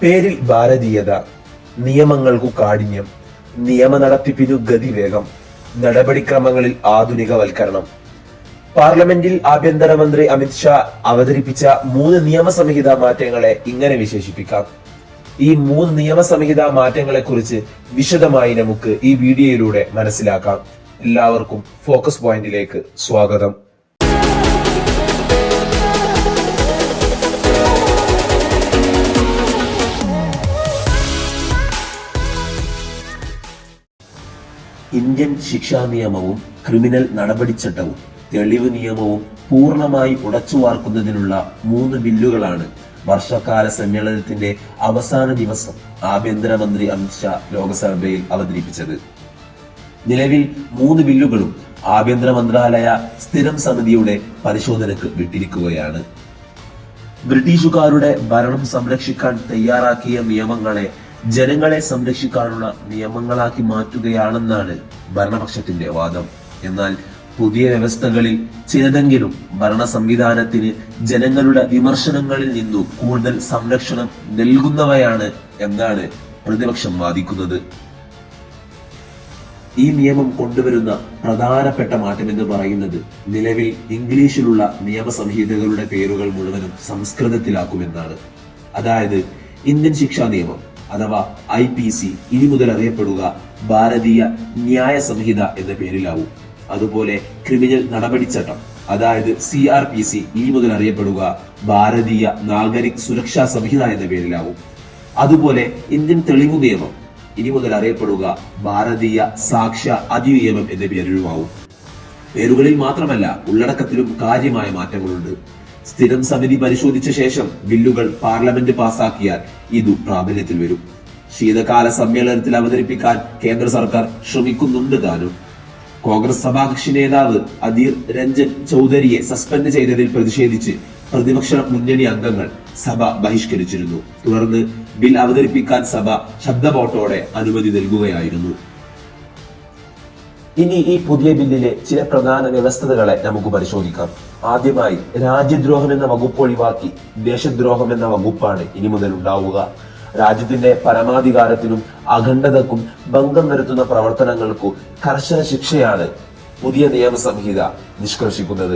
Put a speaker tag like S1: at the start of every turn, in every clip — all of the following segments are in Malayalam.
S1: പേരിൽ ഭാരതീയത, നിയമങ്ങൾക്കു കാഠിന്യം, നിയമ നടത്തിപ്പിനു ഗതിവേഗം, നടപടിക്രമങ്ങളിൽ ആധുനികവൽക്കരണം. പാർലമെന്റിൽ ആഭ്യന്തരമന്ത്രി അമിത്ഷാ അവതരിപ്പിച്ച 3 നിയമസംഹിതാ മാറ്റങ്ങളെ ഇങ്ങനെ വിശേഷിപ്പിക്കാം. ഈ 3 നിയമസംഹിതാ മാറ്റങ്ങളെ കുറിച്ച് വിശദമായി നമുക്ക് ഈ വീഡിയോയിലൂടെ മനസ്സിലാക്കാം. എല്ലാവർക്കും ഫോക്കസ് പോയിന്റിലേക്ക് സ്വാഗതം. ഇന്ത്യൻ ശിക്ഷാ നിയമവും ക്രിമിനൽ നടപടിച്ചട്ടവും തെളിവ് നിയമവും പൂർണ്ണമായി ഉടച്ചുവാർക്കുന്നതിനുള്ള 3 ബില്ലുകളാണ് വർഷകാല സമ്മേളനത്തിന്റെ അവസാന ദിവസം ആഭ്യന്തരമന്ത്രി അമിത്ഷാ ലോക്സഭയിൽ അവതരിപ്പിച്ചത്. നിലവിൽ 3 ബില്ലുകളും ആഭ്യന്തര മന്ത്രാലയ സ്ഥിരം സമിതിയുടെ പരിശോധനയ്ക്ക് വിട്ടിരിക്കുകയാണ്. ബ്രിട്ടീഷുകാരുടെ ഭരണം സംരക്ഷിക്കാൻ തയ്യാറാക്കിയ നിയമങ്ങളെ ജനങ്ങളെ സംരക്ഷിക്കാനുള്ള നിയമങ്ങളാക്കി മാറ്റുകയാണെന്നാണ് ഭരണപക്ഷത്തിന്റെ വാദം. എന്നാൽ പുതിയ വ്യവസ്ഥകളിൽ ചിലതെങ്കിലും ഭരണ സംവിധാനത്തിന് ജനങ്ങളുടെ വിമർശനങ്ങളിൽ നിന്നു കൂടുതൽ സംരക്ഷണം നൽകുന്നവയാണ് എന്നാണ് പ്രതിപക്ഷം വാദിക്കുന്നത്. ഈ നിയമം കൊണ്ടുവരുന്ന പ്രധാനപ്പെട്ട മാറ്റം എന്ന് പറയുന്നത് നിലവിൽ ഇംഗ്ലീഷിലുള്ള നിയമസംഹിതകളുടെ പേരുകൾ മുഴുവനും സംസ്കൃതത്തിലാക്കുമെന്നാണ്. അതായത് ഇന്ത്യൻ ശിക്ഷാ നിയമം അഥവാ IPC ഇനി മുതൽ അറിയപ്പെടുക ഭാരതീയ ന്യായ സംഹിത എന്ന പേരിലാവും. അതുപോലെ ക്രിമിനൽ നടപടിച്ചട്ടം അതായത് CrPC ഇനി മുതൽ അറിയപ്പെടുക ഭാരതീയ നാഗരിക് സുരക്ഷാ സംഹിത എന്ന പേരിലാവും. അതുപോലെ ഇന്ത്യൻ തെളിവു നിയമം ഇനി മുതൽ അറിയപ്പെടുക ഭാരതീയ സാക്ഷ്യ അധിനിയമം എന്ന പേരിലുമാവും. പേരുകളിൽ മാത്രമല്ല ഉള്ളടക്കത്തിലും കാര്യമായ മാറ്റങ്ങളുണ്ട്. സ്ഥിരം സമിതി പരിശോധിച്ച ശേഷം ബില്ലുകൾ പാർലമെന്റ് പാസാക്കിയാൽ ഇതു പ്രാബല്യത്തിൽ വരും. ശീതകാല സമ്മേളനത്തിൽ അവതരിപ്പിക്കാൻ കേന്ദ്ര സർക്കാർ ശ്രമിക്കുന്നുണ്ട് താനും. കോൺഗ്രസ് സഭാകക്ഷി നേതാവ് അധീർ രഞ്ജൻ ചൗധരിയെ സസ്പെൻഡ് ചെയ്തതിൽ പ്രതിഷേധിച്ച് പ്രതിപക്ഷ മുന്നണി അംഗങ്ങൾ സഭ ബഹിഷ്കരിച്ചിരുന്നു. തുടർന്ന് ബിൽ അവതരിപ്പിക്കാൻ സഭ ശബ്ദവോട്ടോടെ അനുമതി നൽകുകയായിരുന്നു. ഇനി ഈ പുതിയ ബില്ലിലെ ചില പ്രധാന വ്യവസ്ഥകളെ നമുക്ക് പരിശോധിക്കാം. ആദ്യമായി രാജ്യദ്രോഹം എന്ന വകുപ്പ് ഒഴിവാക്കി ദേശദ്രോഹം എന്ന വകുപ്പാണ് ഇനി മുതൽ ഉണ്ടാവുക. രാജ്യത്തിന്റെ പരമാധികാരത്തിനും അഖണ്ഡതക്കും ഭംഗം വരുത്തുന്ന പ്രവർത്തനങ്ങൾക്കു കർശന ശിക്ഷയാണ് പുതിയ നിയമസംഹിത നിഷ്കർഷിക്കുന്നത്.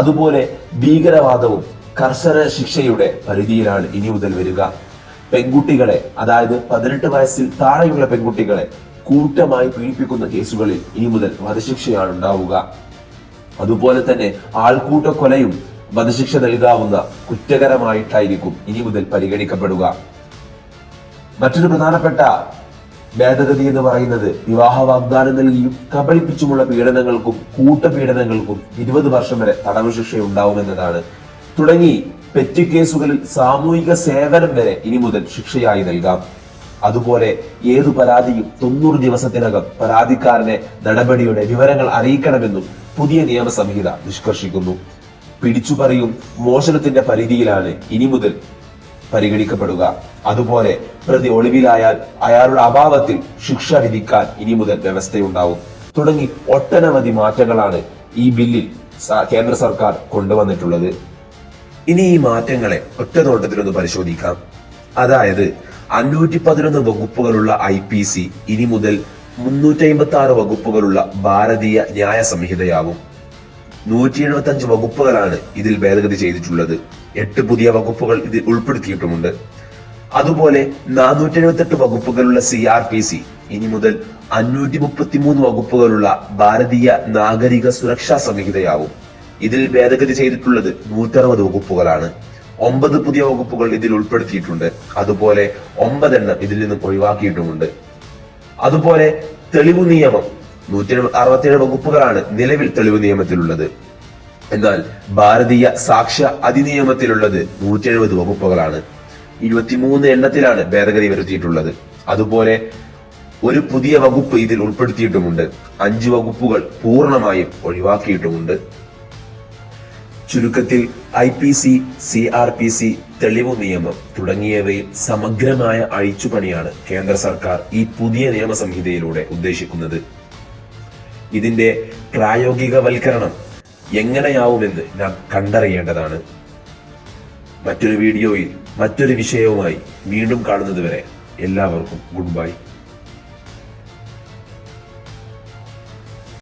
S1: അതുപോലെ ഭീകരവാദവും കർശന ശിക്ഷയുടെ പരിധിയിലാണ് ഇനി മുതൽ വരിക. പെൺകുട്ടികളെ അതായത് 18 വയസ്സിൽ താഴെയുള്ള പെൺകുട്ടികളെ കൂട്ടമായി പീഡിപ്പിക്കുന്ന കേസുകളിൽ ഇനി മുതൽ വധശിക്ഷയാണ് ഉണ്ടാവുക. അതുപോലെ തന്നെ ആൾക്കൂട്ട കൊലയും വധശിക്ഷ നൽകാവുന്ന കുറ്റകരമായിട്ടായിരിക്കും ഇനി മുതൽ പരിഗണിക്കപ്പെടുക. മറ്റൊരു പ്രധാനപ്പെട്ട ഭേദഗതി എന്ന് പറയുന്നത് വിവാഹ വാഗ്ദാനം നൽകിയും കബളിപ്പിച്ചുമുള്ള പീഡനങ്ങൾക്കും കൂട്ടപീഡനങ്ങൾക്കും 20 വർഷം വരെ തടവ് ശിക്ഷ ഉണ്ടാവുമെന്നതാണ്. തുടങ്ങി പെറ്റ് കേസുകളിൽ സാമൂഹിക സേവനം വരെ ഇനി മുതൽ ശിക്ഷയായി നൽകാം. അതുപോലെ ഏതു പരാതിയും 90 ദിവസത്തിനകം പരാതിക്കാരനെ നടപടിയുടെ വിവരങ്ങൾ അറിയിക്കണമെന്നും പുതിയ നിയമസംഹിത നിഷ്കർഷിക്കുന്നു. പിടിച്ചുപറിയും മോഷണത്തിന്റെ പരിധിയിലാണ് ഇനി മുതൽ പരിഗണിക്കപ്പെടുക. അതുപോലെ പ്രതി ഒളിവിലായാൽ അയാളുടെ അഭാവത്തിൽ ശിക്ഷ വിധിക്കാൻ ഇനി മുതൽ വ്യവസ്ഥയുണ്ടാവും. തുടങ്ങി ഒട്ടനവധി മാറ്റങ്ങളാണ് ഈ ബില്ലിൽ കേന്ദ്ര സർക്കാർ കൊണ്ടുവന്നിട്ടുള്ളത്. ഇനി ഈ മാറ്റങ്ങളെ ഒറ്റ നോട്ടത്തിലൊന്ന് പരിശോധിക്കാം. അതായത് 511 വകുപ്പുകളുള്ള IPC ഇനി മുതൽ 356 വകുപ്പുകളുള്ള ഭാരതീയ ന്യായ സംഹിതയാവും. 175 വകുപ്പുകളാണ് ഇതിൽ ഭേദഗതി ചെയ്തിട്ടുള്ളത്. 8 പുതിയ വകുപ്പുകൾ ഇതിൽ ഉൾപ്പെടുത്തിയിട്ടുമുണ്ട്. അതുപോലെ 478 വകുപ്പുകളുള്ള CrPC ഇനി മുതൽ 533 വകുപ്പുകളുള്ള ഭാരതീയ നാഗരിക സുരക്ഷാ സംഹിതയാവും. ഇതിൽ ഭേദഗതി ചെയ്തിട്ടുള്ളത് 160 വകുപ്പുകളാണ്. 9 പുതിയ വകുപ്പുകൾ ഇതിൽ ഉൾപ്പെടുത്തിയിട്ടുണ്ട്. അതുപോലെ 9 എണ്ണം ഇതിൽ നിന്നും ഒഴിവാക്കിയിട്ടുമുണ്ട്. അതുപോലെ തെളിവു നിയമം 167 വകുപ്പുകളാണ് നിലവിൽ തെളിവു നിയമത്തിലുള്ളത്. എന്നാൽ ഭാരതീയ സാക്ഷ്യ അധിനിയമത്തിലുള്ളത് 170 വകുപ്പുകളാണ്. 23 എണ്ണത്തിലാണ് ഭേദഗതി വരുത്തിയിട്ടുള്ളത്. അതുപോലെ ഒരു പുതിയ വകുപ്പ് ഇതിൽ ഉൾപ്പെടുത്തിയിട്ടുമുണ്ട്. 5 വകുപ്പുകൾ പൂർണ്ണമായും ഒഴിവാക്കിയിട്ടുമുണ്ട്. ചുരുക്കത്തിൽ IPC, CrPC, തെളിവു നിയമം തുടങ്ങിയവയിൽ സമഗ്രമായ അഴിച്ചുപണിയാണ് കേന്ദ്ര സർക്കാർ ഈ പുതിയ നിയമസംഹിതയിലൂടെ ഉദ്ദേശിക്കുന്നത്. ഇതിന്റെ പ്രായോഗികവൽക്കരണം എങ്ങനെയാവുമെന്ന് നാം കണ്ടറിയേണ്ടതാണ്. മറ്റൊരു വീഡിയോയിൽ മറ്റൊരു വിഷയവുമായി വീണ്ടും കാണുന്നതുവരെ എല്ലാവർക്കും ഗുഡ് ബൈ.